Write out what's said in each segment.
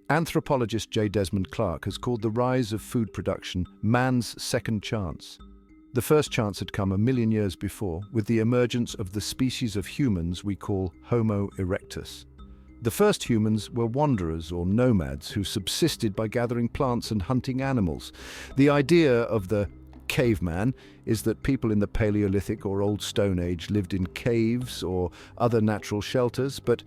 Anthropologist J. Desmond Clark has called the rise of food production man's second chance. The first chance had come a million years before, with the emergence of the species of humans we call Homo erectus. The first humans were wanderers or nomads who subsisted by gathering plants and hunting animals. The idea of the caveman is that people in the Paleolithic or Old Stone Age lived in caves or other natural shelters, but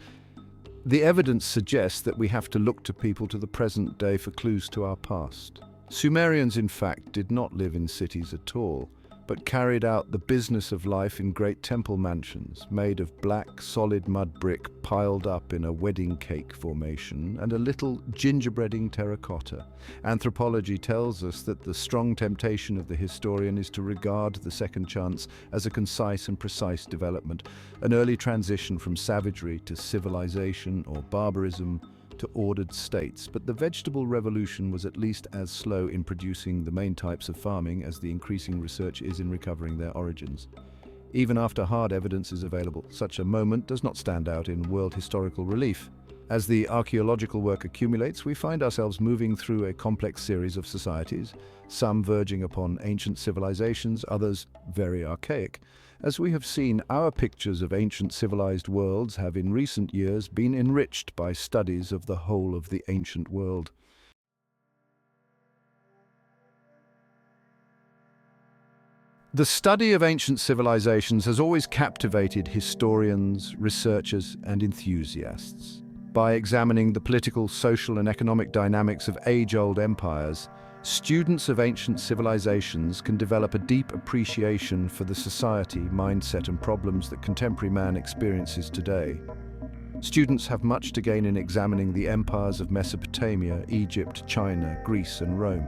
the evidence suggests that we have to look to people to the present day for clues to our past. Sumerians, in fact, did not live in cities at all, but carried out the business of life in great temple mansions made of black, solid mud brick piled up in a wedding cake formation and a little gingerbreading terracotta. Anthropology tells us that the strong temptation of the historian is to regard the second chance as a concise and precise development, an early transition from savagery to civilization or barbarism to ordered states, but the vegetable revolution was at least as slow in producing the main types of farming as the increasing research is in recovering their origins. Even after hard evidence is available, such a moment does not stand out in world historical relief. As the archaeological work accumulates, we find ourselves moving through a complex series of societies, some verging upon ancient civilizations, others very archaic. As we have seen, our pictures of ancient civilized worlds have in recent years been enriched by studies of the whole of the ancient world. The study of ancient civilizations has always captivated historians, researchers, and enthusiasts. By examining the political, social, and economic dynamics of age-old empires, students of ancient civilizations can develop a deep appreciation for the society, mindset, and problems that contemporary man experiences today. Students have much to gain in examining the empires of Mesopotamia, Egypt, China, Greece, and Rome.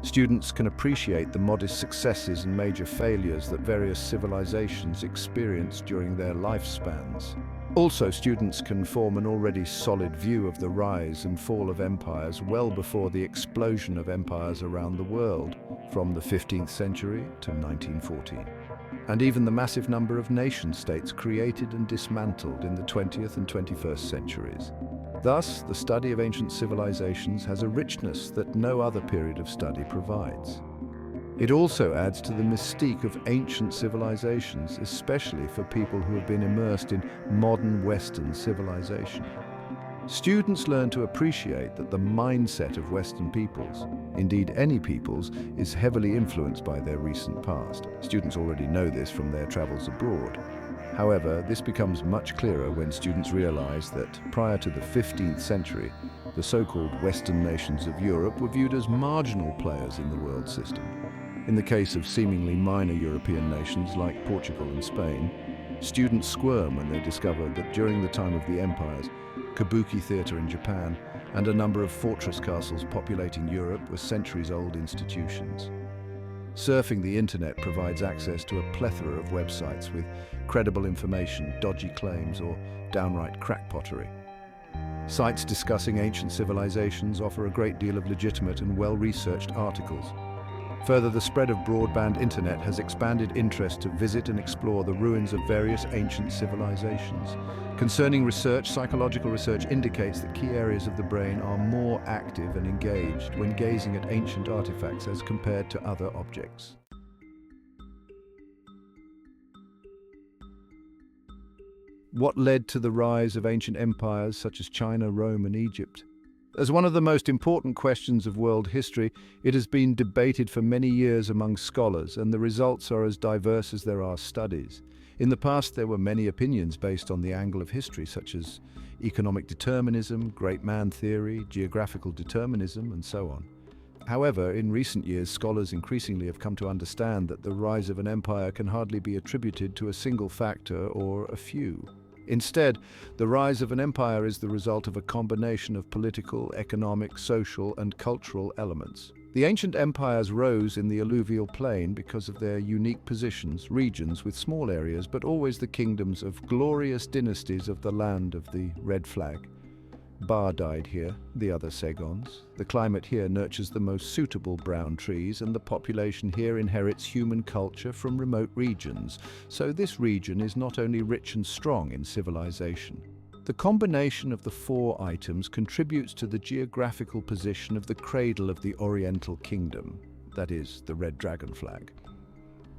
Students can appreciate the modest successes and major failures that various civilizations experienced during their lifespans. Also, students can form an already solid view of the rise and fall of empires well before the explosion of empires around the world, from the 15th century to 1914, and even the massive number of nation-states created and dismantled in the 20th and 21st centuries. Thus, the study of ancient civilizations has a richness that no other period of study provides. It also adds to the mystique of ancient civilizations, especially for people who have been immersed in modern Western civilization. Students learn to appreciate that the mindset of Western peoples, indeed any peoples, is heavily influenced by their recent past. Students already know this from their travels abroad. However, this becomes much clearer when students realize that prior to the 15th century, the so-called Western nations of Europe were viewed as marginal players in the world system. In the case of seemingly minor European nations like Portugal and Spain, students squirm when they discover that during the time of the empires, kabuki theater in Japan and a number of fortress castles populating Europe were centuries-old institutions. Surfing the internet provides access to a plethora of websites with credible information, dodgy claims, or downright crackpottery. Sites discussing ancient civilizations offer a great deal of legitimate and well-researched articles. Further, the spread of broadband internet has expanded interest to visit and explore the ruins of various ancient civilizations. Concerning research, psychological research indicates that key areas of the brain are more active and engaged when gazing at ancient artifacts as compared to other objects. What led to the rise of ancient empires such as China, Rome, and Egypt? As one of the most important questions of world history, it has been debated for many years among scholars, and the results are as diverse as there are studies. In the past, there were many opinions based on the angle of history, such as economic determinism, great man theory, geographical determinism, and so on. However, in recent years, scholars increasingly have come to understand that the rise of an empire can hardly be attributed to a single factor or a few. Instead, the rise of an empire is the result of a combination of political, economic, social, and cultural elements. The ancient empires rose in the alluvial plain because of their unique positions, regions with small areas, but always the kingdoms of glorious dynasties of the land of the red flag. Bar died here, the other Segons. The climate here nurtures the most suitable brown trees, and the population here inherits human culture from remote regions. So this region is not only rich and strong in civilization, The combination of the four items contributes to the geographical position of the cradle of the Oriental Kingdom, that is, the Red Dragon flag.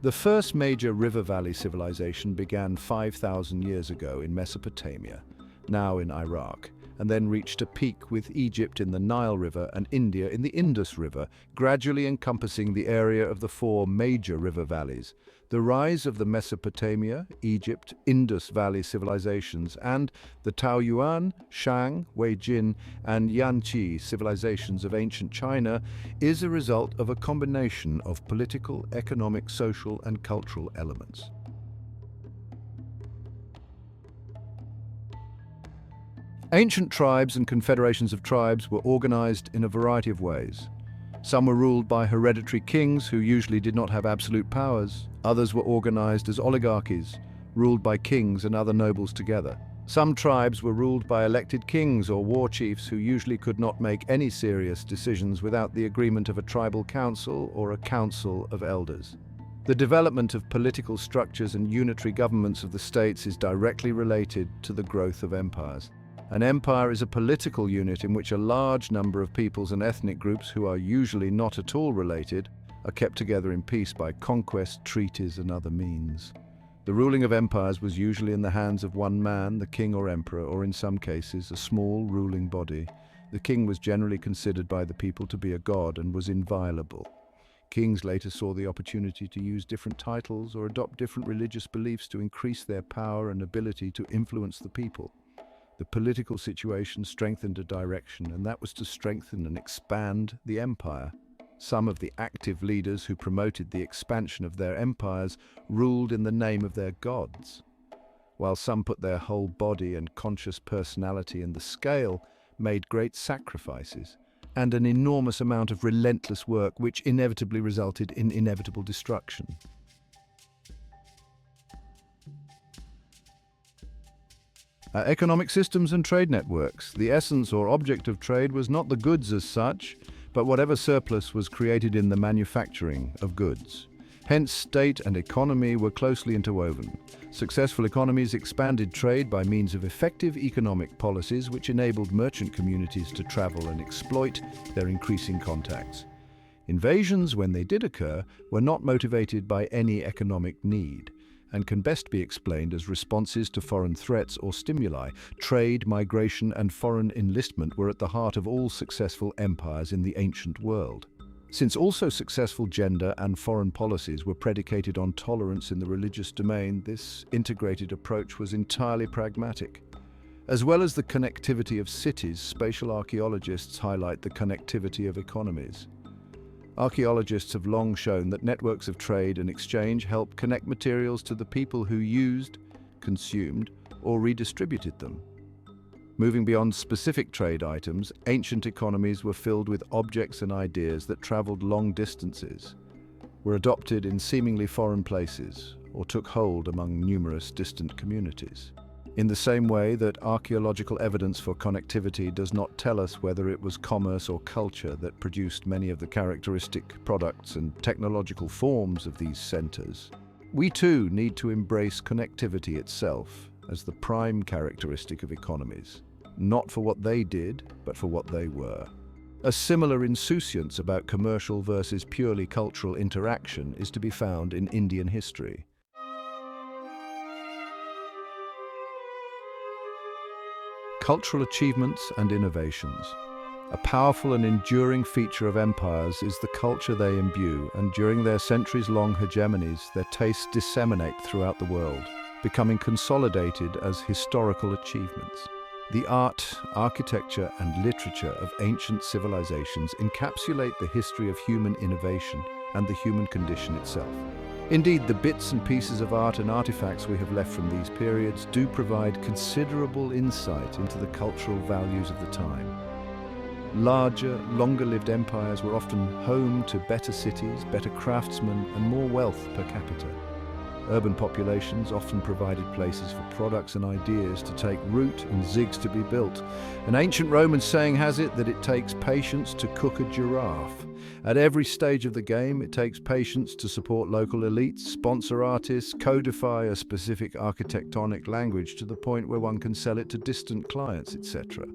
The first major river valley civilization began 5,000 years ago in Mesopotamia, now in Iraq, and then reached a peak with Egypt in the Nile River and India in the Indus River, gradually encompassing the area of the four major river valleys. The rise of the Mesopotamia, Egypt, Indus Valley civilizations and the Taoyuan, Shang, Weijin, and Yanqi civilizations of ancient China is a result of a combination of political, economic, social, and cultural elements. Ancient tribes and confederations of tribes were organized in a variety of ways. Some were ruled by hereditary kings who usually did not have absolute powers. Others were organized as oligarchies, ruled by kings and other nobles together. Some tribes were ruled by elected kings or war chiefs who usually could not make any serious decisions without the agreement of a tribal council or a council of elders. The development of political structures and unitary governments of the states is directly related to the growth of empires. An empire is a political unit in which a large number of peoples and ethnic groups who are usually not at all related are kept together in peace by conquest, treaties, and other means. The ruling of empires was usually in the hands of one man, the king or emperor, or in some cases, a small ruling body. The king was generally considered by the people to be a god and was inviolable. Kings later saw the opportunity to use different titles or adopt different religious beliefs to increase their power and ability to influence the people. The political situation strengthened a direction, and that was to strengthen and expand the empire. Some of the active leaders who promoted the expansion of their empires ruled in the name of their gods, while some put their whole body and conscious personality in the scale, made great sacrifices, and an enormous amount of relentless work which inevitably resulted in inevitable destruction. Economic systems and trade networks. The essence or object of trade was not the goods as such, but whatever surplus was created in the manufacturing of goods. Hence, state and economy were closely interwoven. Successful economies expanded trade by means of effective economic policies which enabled merchant communities to travel and exploit their increasing contacts. Invasions, when they did occur, were not motivated by any economic need, and can best be explained as responses to foreign threats or stimuli. Trade, migration, and foreign enlistment were at the heart of all successful empires in the ancient world. Since also successful gender and foreign policies were predicated on tolerance in the religious domain, this integrated approach was entirely pragmatic. As well as the connectivity of cities, spatial archaeologists highlight the connectivity of economies. Archaeologists have long shown that networks of trade and exchange help connect materials to the people who used, consumed, or redistributed them. Moving beyond specific trade items, ancient economies were filled with objects and ideas that traveled long distances, were adopted in seemingly foreign places, or took hold among numerous distant communities. In the same way that archaeological evidence for connectivity does not tell us whether it was commerce or culture that produced many of the characteristic products and technological forms of these centers, we too need to embrace connectivity itself as the prime characteristic of economies, not for what they did, but for what they were. A similar insouciance about commercial versus purely cultural interaction is to be found in Indian history. Cultural achievements and innovations. A powerful and enduring feature of empires is the culture they imbue, and during their centuries-long hegemonies, their tastes disseminate throughout the world, becoming consolidated as historical achievements. The art, architecture, and literature of ancient civilizations encapsulate the history of human innovation and the human condition itself. Indeed, the bits and pieces of art and artifacts we have left from these periods do provide considerable insight into the cultural values of the time. Larger, longer-lived empires were often home to better cities, better craftsmen, and more wealth per capita. Urban populations often provided places for products and ideas to take root and zigs to be built. An ancient Roman saying has it that it takes patience to cook a giraffe. At every stage of the game, it takes patience to support local elites, sponsor artists, codify a specific architectonic language to the point where one can sell it to distant clients, etc.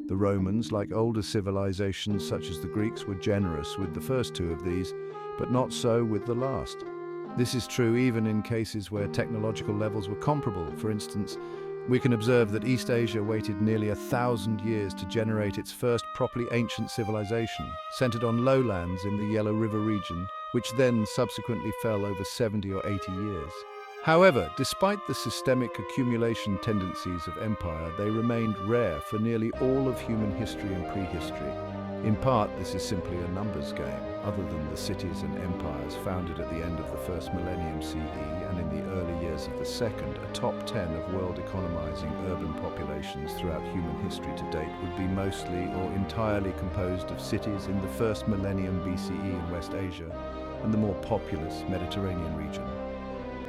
The Romans, like older civilizations such as the Greeks, were generous with the first two of these, but not so with the last. This is true even in cases where technological levels were comparable. For instance, we can observe that East Asia waited nearly 1,000 years to generate its first properly ancient civilization, centered on lowlands in the Yellow River region, which then subsequently fell over 70 or 80 years. However, despite the systemic accumulation tendencies of empire, they remained rare for nearly all of human history and prehistory. In part, this is simply a numbers game, other than the cities and empires founded at the end of the first millennium CE and in the early years of the second. A top 10 of world economizing urban populations throughout human history to date would be mostly or entirely composed of cities in the first millennium BCE in West Asia and the more populous Mediterranean region.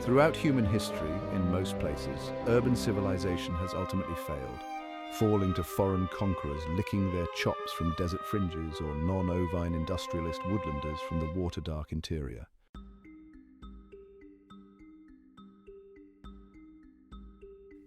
Throughout human history, in most places, urban civilization has ultimately failed, falling to foreign conquerors licking their chops from desert fringes or non-ovine industrialist woodlanders from the water-dark interior.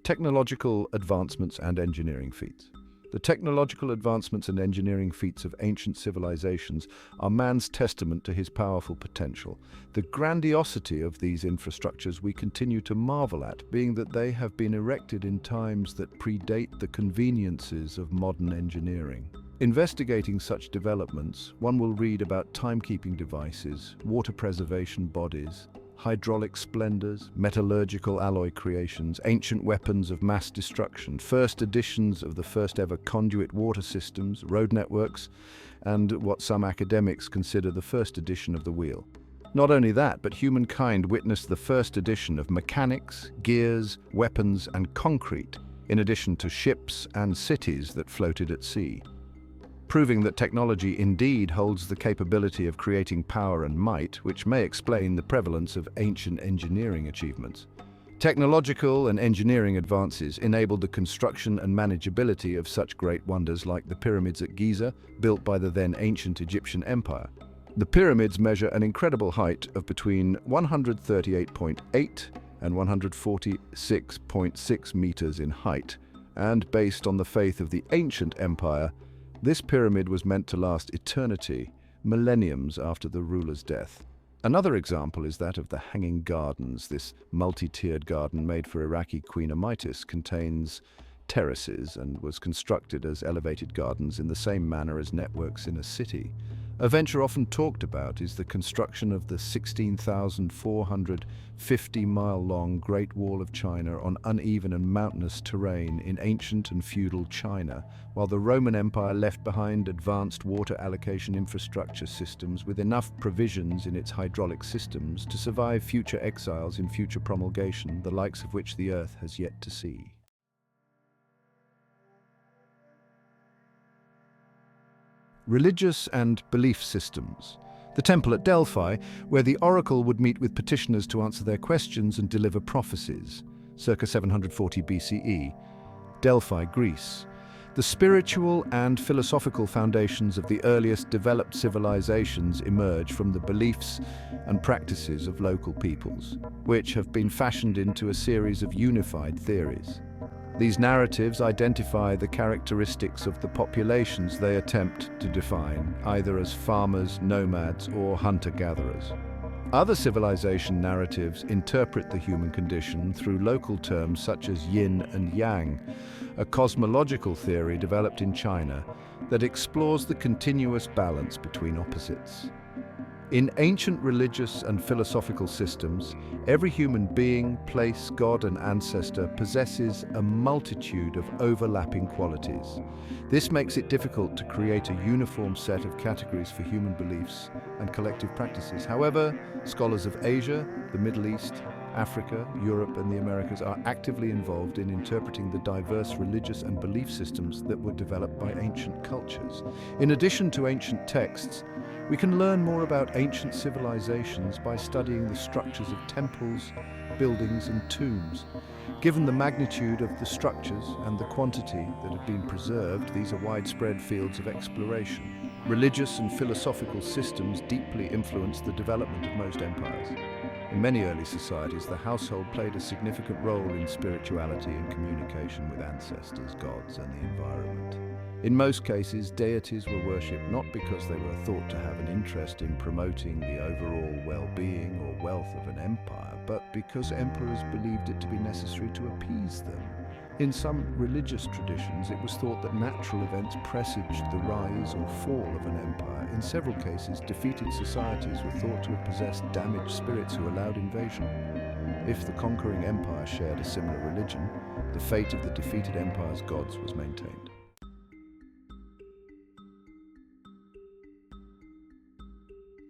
Technological advancements and engineering feats. The technological advancements and engineering feats of ancient civilizations are man's testament to his powerful potential. The grandiosity of these infrastructures we continue to marvel at, being that they have been erected in times that predate the conveniences of modern engineering. Investigating such developments, one will read about timekeeping devices, water preservation bodies, hydraulic splendors, metallurgical alloy creations, ancient weapons of mass destruction, first editions of the first ever conduit water systems, road networks, and what some academics consider the first edition of the wheel. Not only that, but humankind witnessed the first edition of mechanics, gears, weapons, and concrete, in addition to ships and cities that floated at sea, proving that technology indeed holds the capability of creating power and might, which may explain the prevalence of ancient engineering achievements. Technological and engineering advances enabled the construction and manageability of such great wonders like the pyramids at Giza, built by the then ancient Egyptian Empire. The pyramids measure an incredible height of between 138.8 and 146.6 meters in height, and based on the faith of the ancient empire, this pyramid was meant to last eternity, millenniums after the ruler's death. Another example is that of the Hanging Gardens. This multi-tiered garden made for Iraqi Queen Amytis contains terraces and was constructed as elevated gardens in the same manner as networks in a city. A venture often talked about is the construction of the 16,450-mile-long Great Wall of China on uneven and mountainous terrain in ancient and feudal China, while the Roman Empire left behind advanced water allocation infrastructure systems with enough provisions in its hydraulic systems to survive future exiles in future promulgation, the likes of which the earth has yet to see. Religious and belief systems. The temple at Delphi, where the oracle would meet with petitioners to answer their questions and deliver prophecies, circa 740 BCE. Delphi, Greece. The spiritual and philosophical foundations of the earliest developed civilizations emerge from the beliefs and practices of local peoples, which have been fashioned into a series of unified theories. These narratives identify the characteristics of the populations they attempt to define, either as farmers, nomads, or hunter-gatherers. Other civilization narratives interpret the human condition through local terms such as yin and yang, a cosmological theory developed in China that explores the continuous balance between opposites. In ancient religious and philosophical systems, every human being, place, god, and ancestor possesses a multitude of overlapping qualities. This makes it difficult to create a uniform set of categories for human beliefs and collective practices. However, scholars of Asia, the Middle East, Africa, Europe, and the Americas are actively involved in interpreting the diverse religious and belief systems that were developed by ancient cultures. In addition to ancient texts, we can learn more about ancient civilizations by studying the structures of temples, buildings, and tombs. Given the magnitude of the structures and the quantity that have been preserved, these are widespread fields of exploration. Religious and philosophical systems deeply influenced the development of most empires. In many early societies, the household played a significant role in spirituality and communication with ancestors, gods, and the environment. In most cases, deities were worshipped not because they were thought to have an interest in promoting the overall well-being or wealth of an empire, but because emperors believed it to be necessary to appease them. In some religious traditions, it was thought that natural events presaged the rise or fall of an empire. In several cases, defeated societies were thought to have possessed damaged spirits who allowed invasion. If the conquering empire shared a similar religion, the fate of the defeated empire's gods was maintained.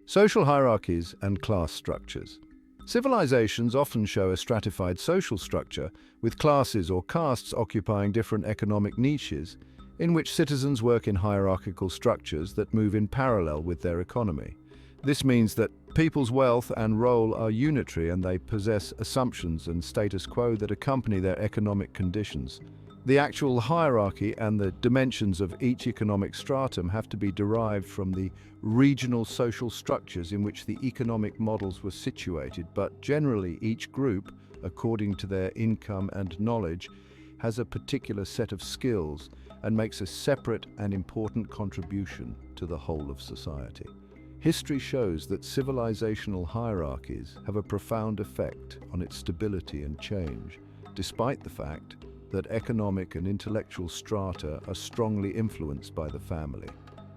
Social hierarchies and class structures. Civilizations often show a stratified social structure, with classes or castes occupying different economic niches, in which citizens work in hierarchical structures that move in parallel with their economy. This means that people's wealth and role are unitary, and they possess assumptions and status quo that accompany their economic conditions. The actual hierarchy and the dimensions of each economic stratum have to be derived from the regional social structures in which the economic models were situated, but generally each group, according to their income and knowledge, has a particular set of skills and makes a separate and important contribution to the whole of society. History shows that civilizational hierarchies have a profound effect on its stability and change, despite the fact that economic and intellectual strata are strongly influenced by the family.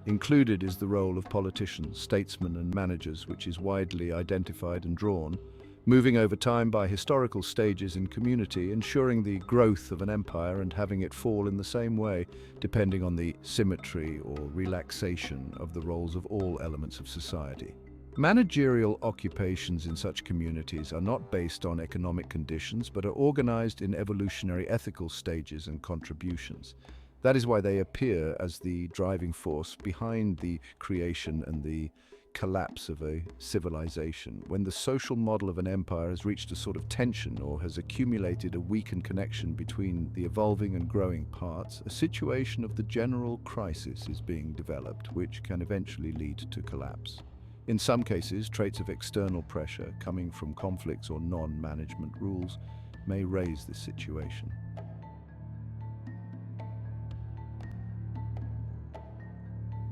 Included is the role of politicians, statesmen, and managers, which is widely identified and drawn, moving over time by historical stages in community, ensuring the growth of an empire and having it fall in the same way, depending on the symmetry or relaxation of the roles of all elements of society. Managerial occupations in such communities are not based on economic conditions, but are organized in evolutionary ethical stages and contributions. That is why they appear as the driving force behind the creation and the collapse of a civilization. When the social model of an empire has reached a sort of tension or has accumulated a weakened connection between the evolving and growing parts, a situation of the general crisis is being developed, which can eventually lead to collapse. In some cases, traits of external pressure coming from conflicts or non-management rules may raise this situation.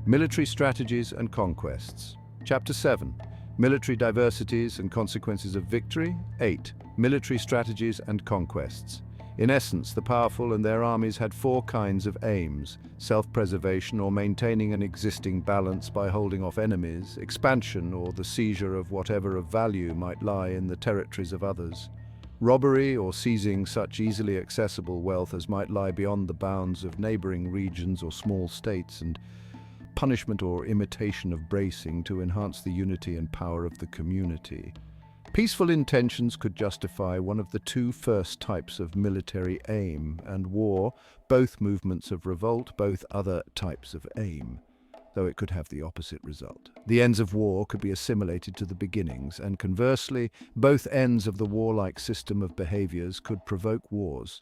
Military strategies and conquests. Chapter 7. Military diversities and consequences of victory. 8. Military strategies and conquests. In essence, the powerful and their armies had four kinds of aims: self-preservation or maintaining an existing balance by holding off enemies, expansion or the seizure of whatever of value might lie in the territories of others, robbery or seizing such easily accessible wealth as might lie beyond the bounds of neighboring regions or small states, and punishment or imitation of bracing to enhance the unity and power of the community. Peaceful intentions could justify one of the two first types of military aim, and war, both movements of revolt, both other types of aim, though it could have the opposite result. The ends of war could be assimilated to the beginnings, and conversely, both ends of the warlike system of behaviors could provoke wars.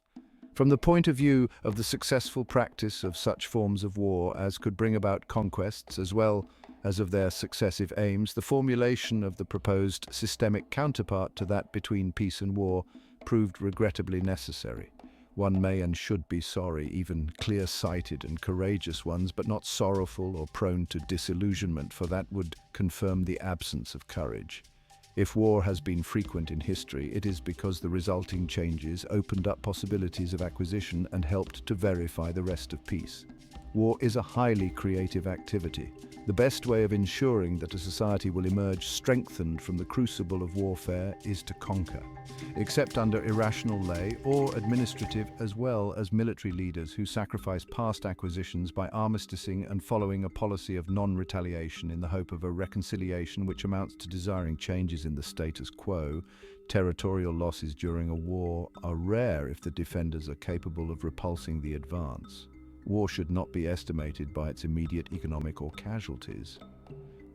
From the point of view of the successful practice of such forms of war as could bring about conquests, as well as of their successive aims, the formulation of the proposed systemic counterpart to that between peace and war proved regrettably necessary. One may and should be sorry, even clear-sighted and courageous ones, but not sorrowful or prone to disillusionment, for that would confirm the absence of courage. If war has been frequent in history, it is because the resulting changes opened up possibilities of acquisition and helped to verify the rest of peace. War is a highly creative activity. The best way of ensuring that a society will emerge strengthened from the crucible of warfare is to conquer, except under irrational lay or administrative as well as military leaders who sacrifice past acquisitions by armisticing and following a policy of non-retaliation in the hope of a reconciliation which amounts to desiring changes in the status quo. Territorial losses during a war are rare if the defenders are capable of repulsing the advance. War should not be estimated by its immediate economic or casualties.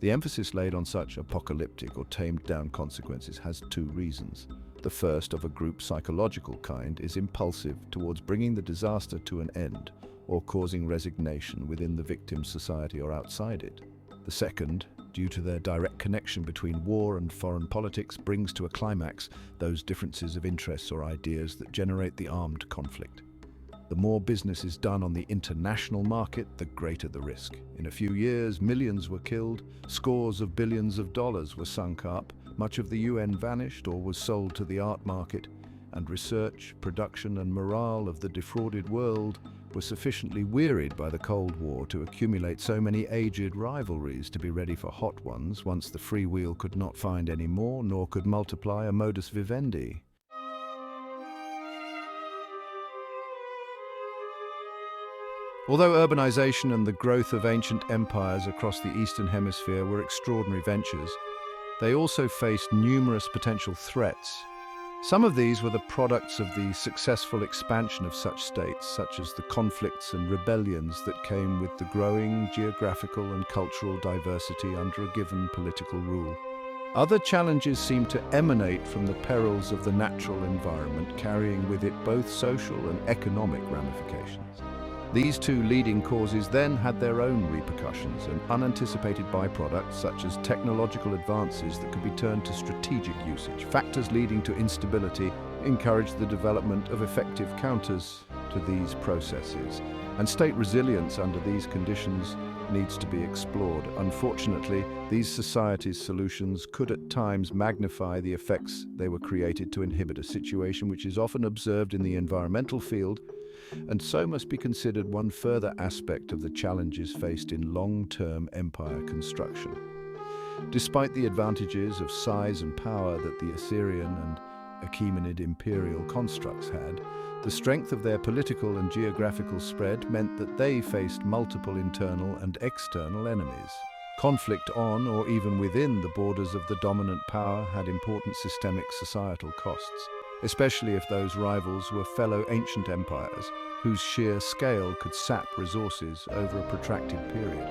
The emphasis laid on such apocalyptic or tamed-down consequences has two reasons. The first, of a group psychological kind, is impulsive towards bringing the disaster to an end or causing resignation within the victim's society or outside it. The second, due to their direct connection between war and foreign politics, brings to a climax those differences of interests or ideas that generate the armed conflict. The more business is done on the international market, the greater the risk. In a few years, millions were killed, scores of billions of dollars were sunk up, much of the UN vanished or was sold to the art market, and research, production and morale of the defrauded world were sufficiently wearied by the Cold War to accumulate so many aged rivalries to be ready for hot ones once the freewheel could not find any more, nor could multiply a modus vivendi. Although urbanization and the growth of ancient empires across the Eastern Hemisphere were extraordinary ventures, they also faced numerous potential threats. Some of these were the products of the successful expansion of such states, such as the conflicts and rebellions that came with the growing geographical and cultural diversity under a given political rule. Other challenges seem to emanate from the perils of the natural environment, carrying with it both social and economic ramifications. These two leading causes then had their own repercussions and unanticipated byproducts, such as technological advances that could be turned to strategic usage. Factors leading to instability encouraged the development of effective counters to these processes, and state resilience under these conditions needs to be explored. Unfortunately, these societies' solutions could at times magnify the effects they were created to inhibit, a situation which is often observed in the environmental field, and so must be considered one further aspect of the challenges faced in long-term empire construction. Despite the advantages of size and power that the Assyrian and Achaemenid imperial constructs had, the strength of their political and geographical spread meant that they faced multiple internal and external enemies. Conflict on or even within the borders of the dominant power had important systemic societal costs, especially if those rivals were fellow ancient empires whose sheer scale could sap resources over a protracted period.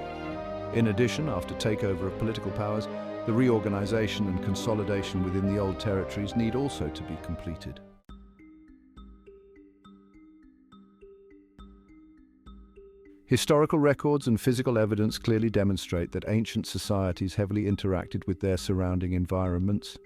In addition, after takeover of political powers, the reorganization and consolidation within the old territories need also to be completed. Historical records and physical evidence clearly demonstrate that ancient societies heavily interacted with their surrounding environments.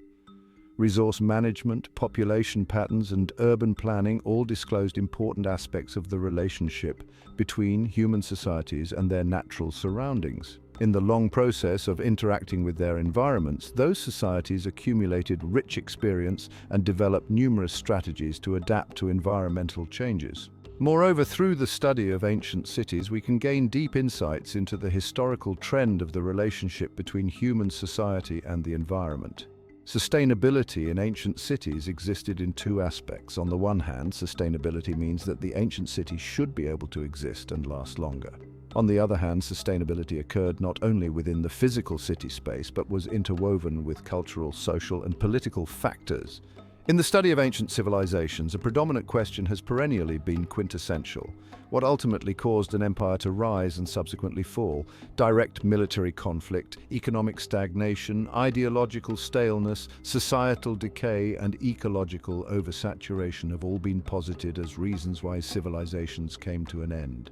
Resource management, population patterns, and urban planning all disclosed important aspects of the relationship between human societies and their natural surroundings. In the long process of interacting with their environments, those societies accumulated rich experience and developed numerous strategies to adapt to environmental changes. Moreover, through the study of ancient cities, we can gain deep insights into the historical trend of the relationship between human society and the environment. Sustainability in ancient cities existed in two aspects. On the one hand, sustainability means that the ancient city should be able to exist and last longer. On the other hand, sustainability occurred not only within the physical city space, but was interwoven with cultural, social, and political factors. In the study of ancient civilizations, a predominant question has perennially been quintessential: what ultimately caused an empire to rise and subsequently fall? Direct military conflict, economic stagnation, ideological staleness, societal decay, and ecological oversaturation have all been posited as reasons why civilizations came to an end.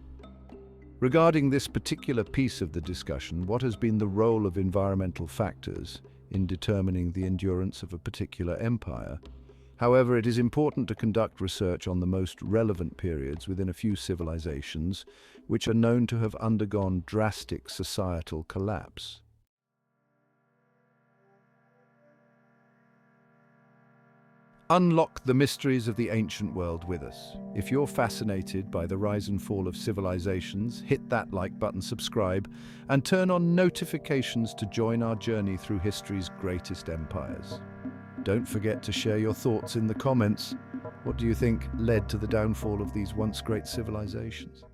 Regarding this particular piece of the discussion, what has been the role of environmental factors in determining the endurance of a particular empire? However, it is important to conduct research on the most relevant periods within a few civilizations which are known to have undergone drastic societal collapse. Unlock the mysteries of the ancient world with us. If you're fascinated by the rise and fall of civilizations, hit that like button, subscribe, and turn on notifications to join our journey through history's greatest empires. Don't forget to share your thoughts in the comments. What do you think led to the downfall of these once great civilizations?